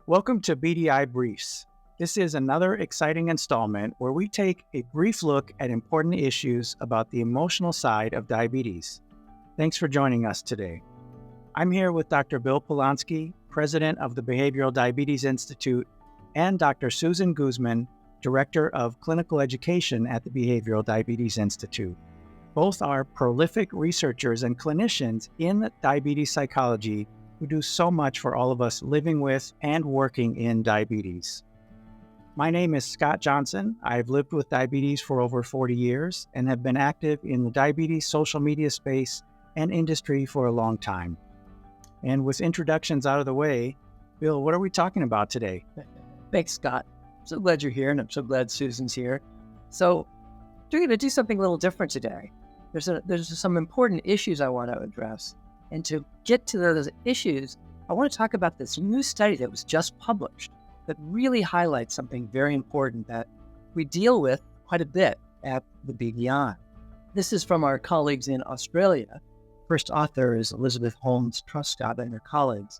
Welcome to BDI Briefs. This is another exciting installment where we take a brief look at important issues about the emotional side of diabetes. Thanks for joining us today. I'm here with Dr. Bill Polanski, President of the Behavioral Diabetes Institute, and Dr. Susan Guzman, Director of Clinical Education at the Behavioral Diabetes Institute. Both are prolific researchers and clinicians in diabetes psychology who do so much for all of us living with and working in diabetes. My name is Scott Johnson. I've lived with diabetes for over 40 years and have been active in the diabetes social media space and industry for a long time. And with introductions out of the way, Bill, what are we talking about today? Thanks, Scott. I'm so glad you're here, and I'm so glad Susan's here. So we're going to do something a little different today. There's some important issues I want to address. And to get to those issues, I want to talk about this new study that was just published that really highlights something very important that we deal with quite a bit at the BDI. This is from our colleagues in Australia. First author is Elizabeth Holmes Truscott and her colleagues.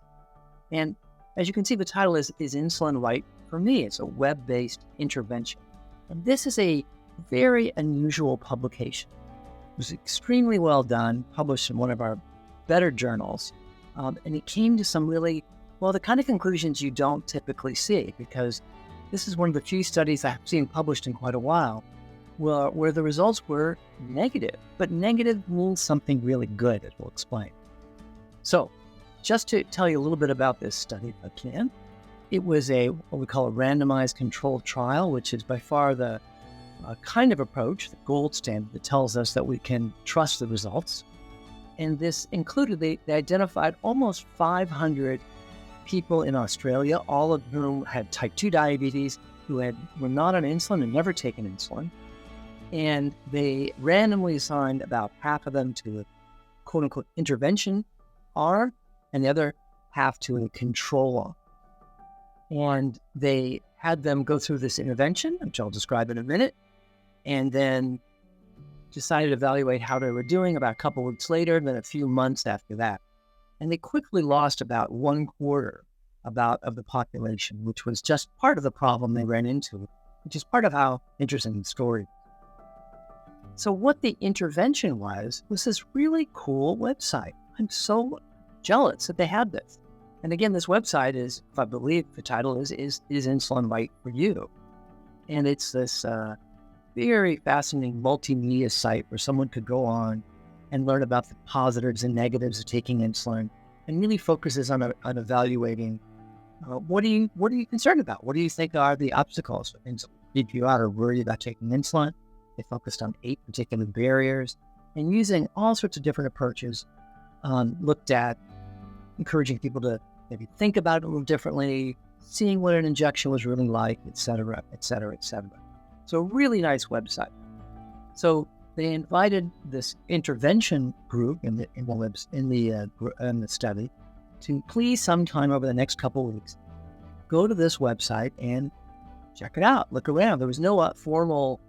And as you can see, the title is Insulin Right for Me? It's a web-based intervention. And this is a very unusual publication. It was extremely well done, published in one of our better journals. And it came to some really, the kind of conclusions you don't typically see, because this is one of the few studies I've seen published in quite a while where the results were negative. But negative means something really good, as we'll explain. So just to tell you a little bit about this study, if I can, it was what we call a randomized controlled trial, which is by far the kind of approach, the gold standard that tells us that we can trust the results. And this included, they identified almost 500 people in Australia, all of whom had type 2 diabetes, who were not on insulin and never taken insulin. And they randomly assigned about half of them to a quote-unquote intervention arm and the other half to a control arm. And they had them go through this intervention, which I'll describe in a minute, and then decided to evaluate how they were doing about a couple weeks later, and then a few months after that. And they quickly lost about 1/4 of the population, which was just part of the problem they ran into, which is part of how interesting the story. So what the intervention was this really cool website. I'm so jealous that they had this. And again, this website is, if I believe the title is Insulin Right for You. And it's this very fascinating multimedia site where someone could go on and learn about the positives and negatives of taking insulin, and really focuses on evaluating what are you concerned about? What do you think are the obstacles for things that keep you out or worried about taking insulin? They focused on 8 particular barriers and using all sorts of different approaches, looked at encouraging people to maybe think about it a little differently, seeing what an injection was really like, et cetera, et cetera, et cetera. So a really nice website. So they invited this intervention group in the study to please sometime over the next couple of weeks go to this website and check it out, look around. There was no formal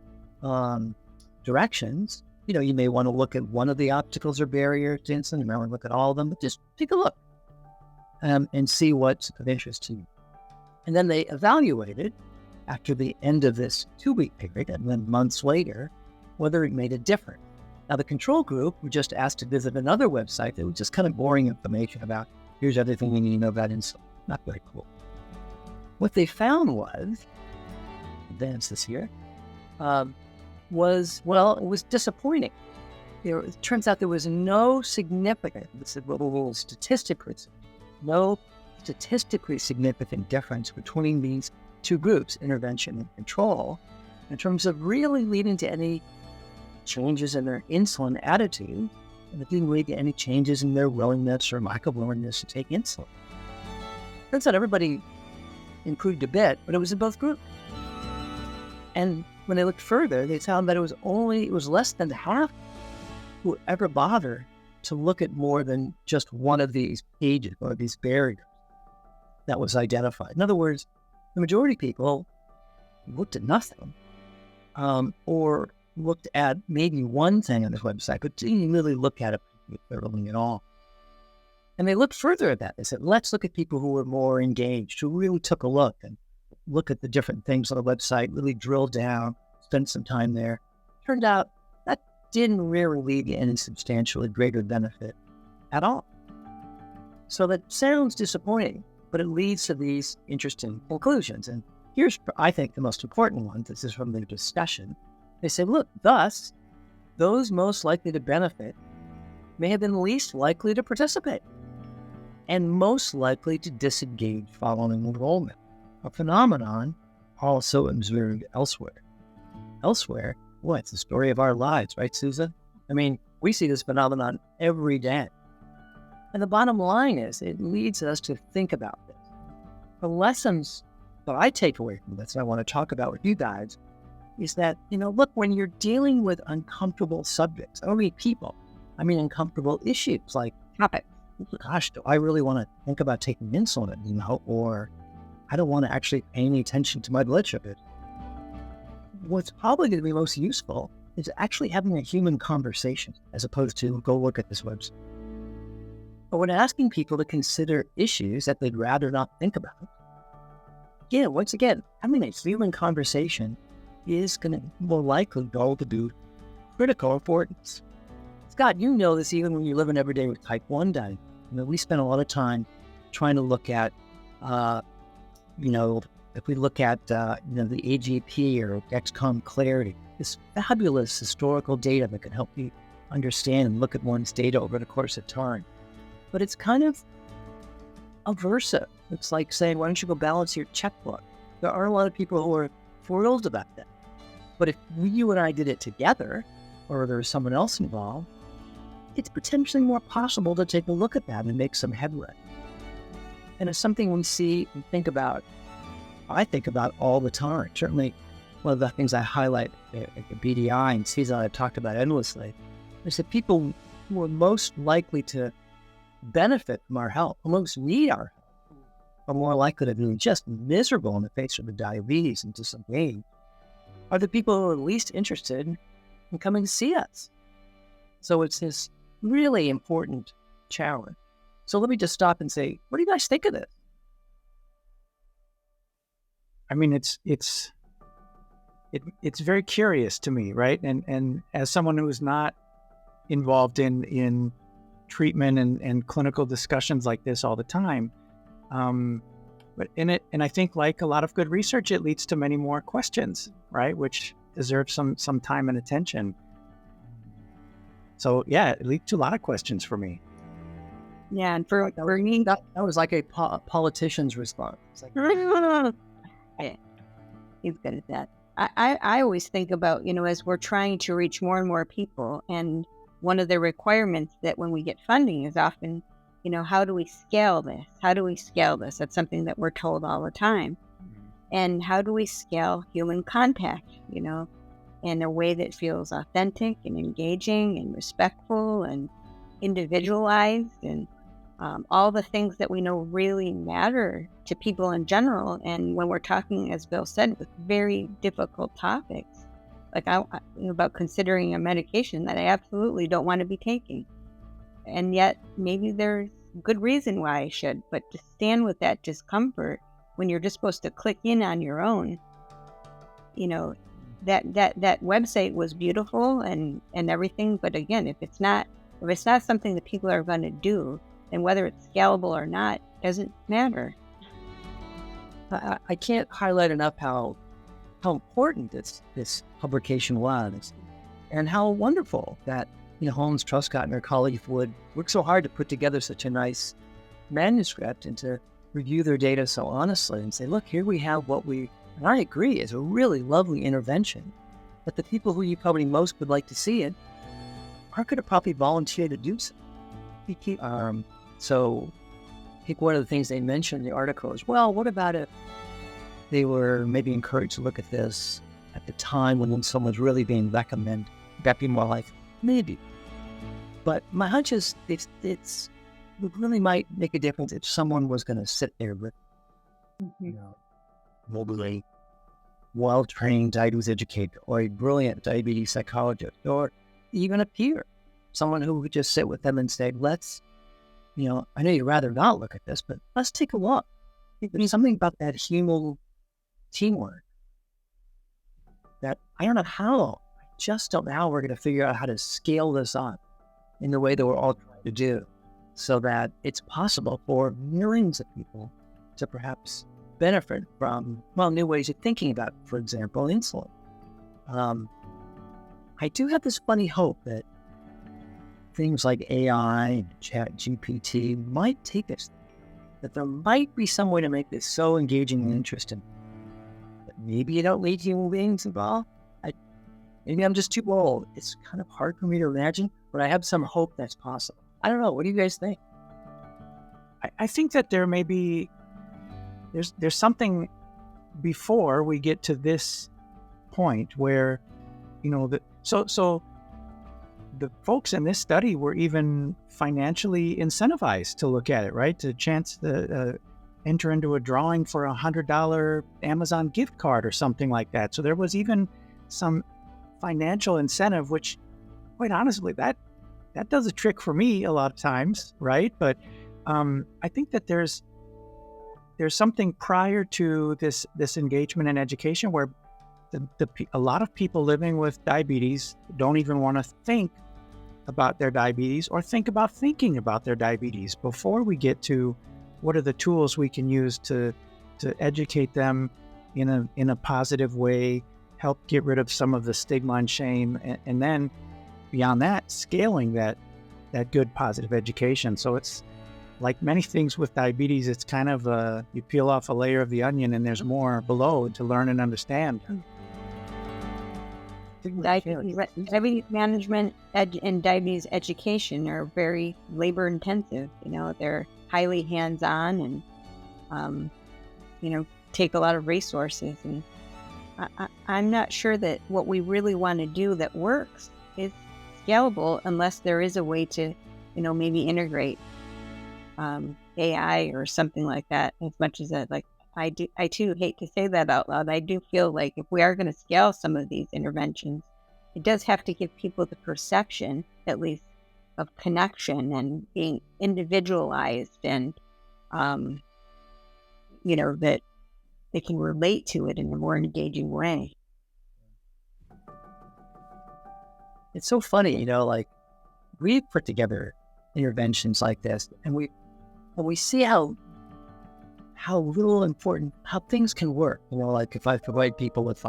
directions. You may want to look at one of the obstacles or barriers to insulin. You may want to look at all of them, but just take a look and see what's of interest to you. And then they evaluated after the end of this 2-week period, and then months later, whether it made a difference. Now, the control group were just asked to visit another website that was just kind of boring information about, here's everything you need to know about insulin. Not very cool. What they found was, advance this here, it was disappointing. It turns out there was no significant, this is what we'll statistically significant difference between these two groups, intervention and control, in terms of really leading to any changes in their insulin attitude, and it didn't lead to any changes in their willingness or lack of willingness to take insulin. Turns out everybody improved a bit, but it was in both groups. And when they looked further, they found that it was less than half who ever bothered to look at more than just one of these pages or these barriers that was identified. In other words, the majority of people looked at nothing, or looked at maybe one thing on this website, but didn't really look at it thoroughly at all. And they looked further at that. They said, let's look at people who were more engaged, who really took a look and look at the different things on the website, really drill down, spend some time there. Turned out that didn't really lead to any substantially greater benefit at all. So that sounds disappointing, but it leads to these interesting conclusions. And here's, I think, the most important one. This is from the discussion. They say, look, thus, those most likely to benefit may have been least likely to participate and most likely to disengage following enrollment, a phenomenon also observed elsewhere. Elsewhere? Well, it's the story of our lives, right, Susan? I mean, we see this phenomenon every day. And the bottom line is, it leads us to think about this. The lessons that I take away from this, and I want to talk about with you guys, is that, look, when you're dealing with uncomfortable subjects, I don't mean people, I mean uncomfortable issues like topics. Gosh, do I really want to think about taking insulin, or I don't want to actually pay any attention to my blood sugar. What's probably going to be most useful is actually having a human conversation as opposed to go look at this website. But when asking people to consider issues that they'd rather not think about, once again, having a human conversation is going to more likely go to do critical importance. Scott, you know this even when you're living every day with type 1 diabetes. We spend a lot of time trying to look at, if we look at, the AGP or Dexcom Clarity, this fabulous historical data that can help you understand and look at one's data over the course of time. But it's kind of aversive. It's like saying, why don't you go balance your checkbook? There are a lot of people who are thrilled about that. But if you and I did it together, or there was someone else involved, it's potentially more possible to take a look at that and make some headway. And it's something we see and think about, I think about all the time. Certainly, one of the things I highlight at the BDI and season I've talked about endlessly is that people who are most likely to benefit from our help, who most need our help, are more likely to be just miserable in the face of the diabetes and disengage, are the people who are least interested in coming to see us. So it's this really important challenge. So let me just stop and say, what do you guys think of this? I mean, it's very curious to me, right? And as someone who is not involved in treatment and clinical discussions like this all the time, but I think, like a lot of good research, it leads to many more questions, right? Which deserve some time and attention. So yeah, it leads to a lot of questions for me. Yeah, and for me, that was like a politician's response. It's like, yeah, he's good at that. I always think about, as we're trying to reach more and more people, and one of the requirements that when we get funding is often, how do we scale this? How do we scale this? That's something that we're told all the time. And how do we scale human contact, in a way that feels authentic and engaging and respectful and individualized and all the things that we know really matter to people in general. And when we're talking, as Bill said, with very difficult topics, like about considering a medication that I absolutely don't want to be taking. And yet maybe there's good reason why I should, but to stand with that discomfort when you're just supposed to click in on your own, that website was beautiful and everything. But again, if it's not something that people are going to do, then whether it's scalable or not doesn't matter. I can't highlight enough how important this publication was, and how wonderful that Holmes, Truscott, and her colleagues would work so hard to put together such a nice manuscript and to review their data so honestly and say, look, here we have and I agree, is a really lovely intervention, but the people who you probably most would like to see it aren't going to probably volunteer to do so. So I think one of the things they mentioned in the article is, well, what about if they were maybe encouraged to look at this at the time when someone's really being recommended, that'd be more like, maybe. But my hunch is it really might make a difference if someone was going to sit there with, mobily well-trained diabetes educator or a brilliant diabetes psychologist or even a peer, someone who would just sit with them and say, let's I know you'd rather not look at this, but let's take a look. There's something about that human teamwork that I don't know how, I just don't know how we're going to figure out how to scale this up in the way that we're all trying to do so that it's possible for millions of people to perhaps benefit from, new ways of thinking about, for example, insulin. I do have this funny hope that things like AI and Chat GPT might take us, that there might be some way to make this so engaging and interesting. But maybe you don't need human beings involved. Maybe I'm just too old. It's kind of hard for me to imagine, but I have some hope that's possible. I don't know. What do you guys think? I think that there may be, there's something before we get to this point where, so the folks in this study were even financially incentivized to look at it, right? To chance to enter into a drawing for $100 Amazon gift card or something like that. So there was even some financial incentive, which quite honestly, that does a trick for me a lot of times, right? But I think that there's something prior to this engagement and education where a lot of people living with diabetes don't even want to think about their diabetes or think about thinking about their diabetes before we get to what are the tools we can use to educate them in a positive way, help get rid of some of the stigma and shame, and then beyond that, scaling that good positive education. So it's like many things with diabetes, it's kind of you peel off a layer of the onion and there's more below to learn and understand. Diabetes management and diabetes education are very labor intensive. They're highly hands-on and, take a lot of resources. And I'm not sure that what we really want to do that works is scalable unless there is a way to, maybe integrate AI or something like that. As much as that, I too hate to say that out loud. I do feel like if we are going to scale some of these interventions, it does have to give people the perception, at least, of connection and being individualized, and that they can relate to it in a more engaging way. It's so funny, we put together interventions like this, and we see how little important, how things can work. If I provide people with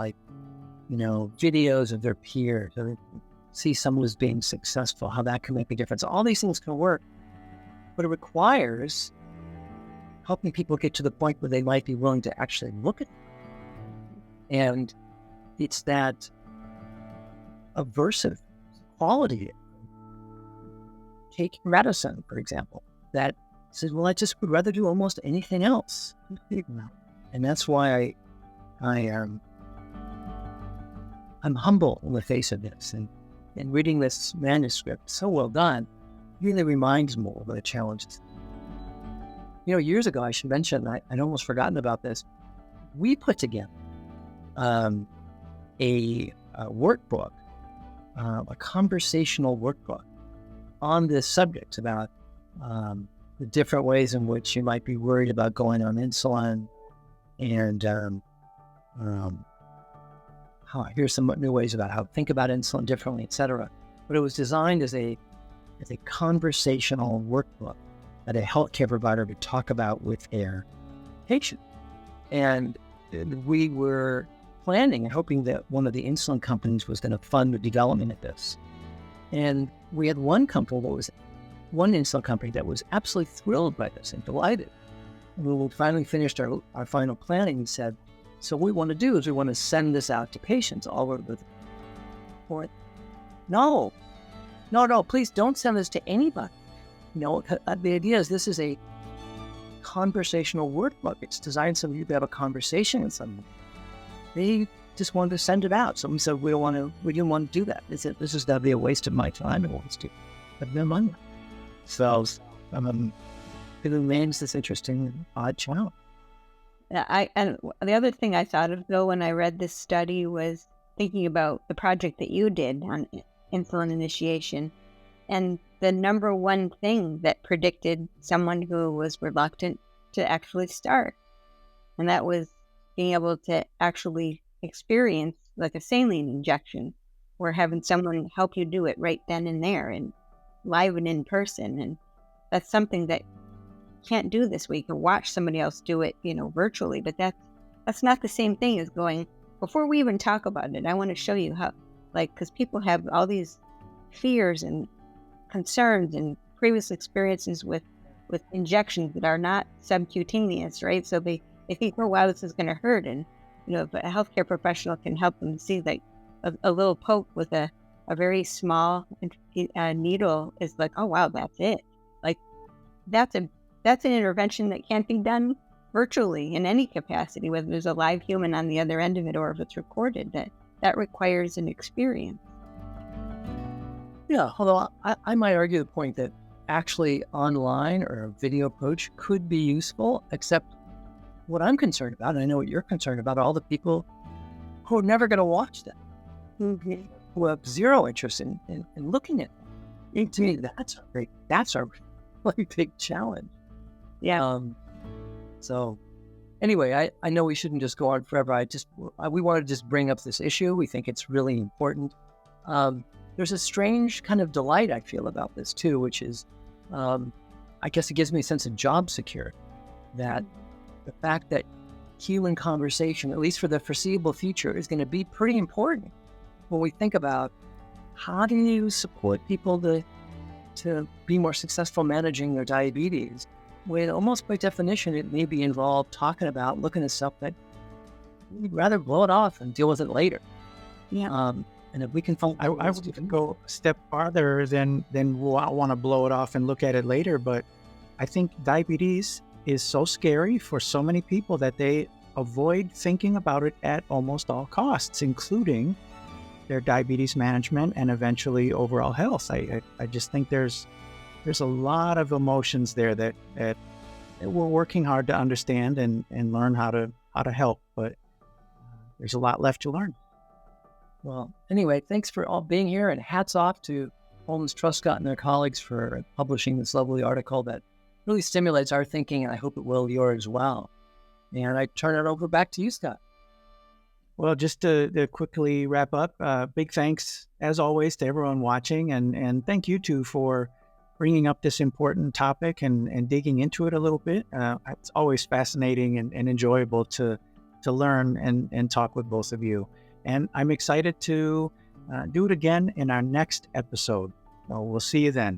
videos of their peers, or see someone who's being successful, how that can make a difference. All these things can work, but it requires helping people get to the point where they might be willing to actually look at them. And it's that aversive quality. Take medicine, for example, that says, well, I just would rather do almost anything else. And that's why I'm humble in the face of this. And reading this manuscript, so well done, really reminds me of the challenges. Years ago, I should mention, I'd almost forgotten about this. We put together a workbook, a conversational workbook on this subject about the different ways in which you might be worried about going on insulin, and here's some new ways about how to think about insulin differently, etc. But it was designed as a conversational workbook that a healthcare provider would talk about with their patient. And we were planning and hoping that one of the insulin companies was going to fund the development of this. And we had one insulin company that was absolutely thrilled by this and delighted. And when we finally finished our final planning, we said, so what we want to do is we want to send this out to patients all over the board. No, please don't send this to anybody. The idea is this is a conversational workbook. It's designed so you can have a conversation with someone. They just wanted to send it out. So we said, we didn't want to do that. This is going to be a waste of my time and waste of their money. So it remains this interesting, odd challenge. And the other thing I thought of, though, when I read this study was thinking about the project that you did on insulin initiation. And the number one thing that predicted someone who was reluctant to actually start. And that was being able to actually experience like a saline injection, or having someone help you do it right then and there and live and in person. And that's something that you can't do this week, or watch somebody else do it, virtually. But that's not the same thing as going, before we even talk about it, I want to show you how, because people have all these fears and concerns and previous experiences with injections that are not subcutaneous, right? So they think, oh, wow, this is going to hurt. And, if a healthcare professional can help them see that a little poke with a very small needle is like, oh, wow, that's it. Like, that's an intervention that can't be done virtually in any capacity, whether there's a live human on the other end of it or if it's recorded. That requires an experience. Yeah, although I might argue the point that actually online or a video approach could be useful, except what I'm concerned about, and I know what you're concerned about, are all the people who are never going to watch that, who have zero interest in looking at them. To me, that's a really big challenge. Yeah. So anyway, I know we shouldn't just go on forever. We want to just bring up this issue. We think it's really important. There's a strange kind of delight I feel about this too, which is, I guess it gives me a sense of job security, that the fact that human conversation, at least for the foreseeable future, is going to be pretty important when we think about how do you support people to be more successful managing their diabetes, when almost by definition it may be involved talking about, looking at stuff that we'd rather blow it off and deal with it later. Yeah. And if we can find, I would even go a step farther than we'll want to blow it off and look at it later. But I think diabetes is so scary for so many people that they avoid thinking about it at almost all costs, including their diabetes management and eventually overall health. I just think there's a lot of emotions there that we're working hard to understand and learn how to help, but there's a lot left to learn. Well, anyway, thanks for all being here, and hats off to Holmes Truscott and their colleagues for publishing this lovely article that really stimulates our thinking, and I hope it will yours as well. And I turn it over back to you, Scott. Well, just to quickly wrap up, big thanks, as always, to everyone watching, and thank you two for bringing up this important topic and digging into it a little bit. It's always fascinating and enjoyable to learn and talk with both of you. And I'm excited to do it again in our next episode. So we'll see you then.